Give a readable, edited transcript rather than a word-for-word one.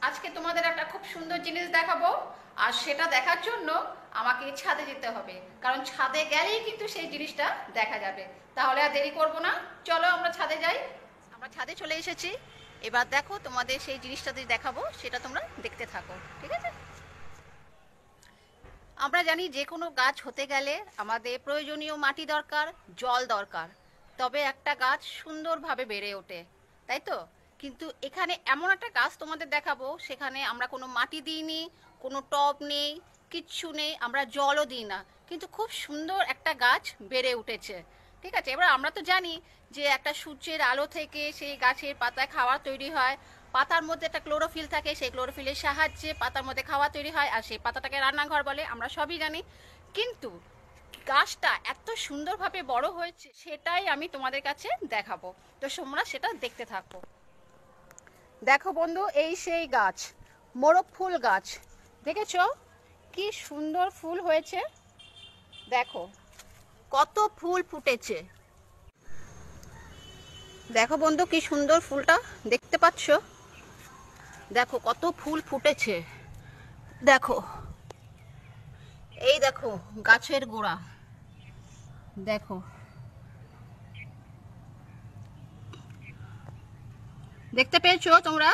আজকে তোমাদের একটা খুব সুন্দর জিনিস দেখাবো। আর সেটা দেখার জন্য আমাকে ছাদে যেতে হবে, কারণ ছাদে গেলেই কিন্তু সেই জিনিসটা দেখা যাবে। তাহলে আর দেরি করব না, চলো আমরা ছাদে যাই। আমরা ছাদে চলে এসেছি। এবার দেখো, তোমাদের সেই জিনিসটা যে দেখাবো সেটা তোমরা দেখতে থাকো, ঠিক আছে? আমরা জানি যে কোনো গাছ হতে গেলে আমাদের প্রয়োজনীয় মাটি দরকার, জল দরকার, তবে একটা গাছ সুন্দরভাবে বেড়ে ওঠে, তাই তো? কিন্তু এখানে এমন একটা গাছ তোমাদের দেখাবো, সেখানে আমরা কোনো মাটি দিইনি, কোনো টব নেই, কিচ্ছু নেই, আমরা জলও দিই না, কিন্তু খুব সুন্দর একটা গাছ বেড়ে উঠেছে। ঠিক আছে, এবার আমরা তো জানি যে একটা সূর্যের আলো থেকে সেই গাছের পাতায় খাবার তৈরি হয়। পাতার মধ্যে একটা ক্লোরোফিল থাকে, সেই ক্লোরোফিলের সাহায্যে পাতার মধ্যে খাওয়া তৈরি হয়, আর সেই পাতাটাকে রান্নাঘর বলে, আমরা সবই জানি। কিন্তু গাছটা এত সুন্দরভাবে বড় হয়েছে, সেটাই আমি তোমাদের কাছে দেখাবো। তো তোমরা সেটা দেখতে থাকো। দেখো বন্ধু, এই সেই গাছ, মোরগ ফুল গাছ। দেখেছো কি সুন্দর ফুল হয়েছে? দেখো কত ফুল ফুটেছে। দেখো বন্ধু, কি সুন্দর ফুলটা দেখতে পাচ্ছ? দেখো কত ফুল ফুটেছে। দেখো, এই দেখো গাছের গোড়া, দেখো দেখতে পেয়েছো তোমরা?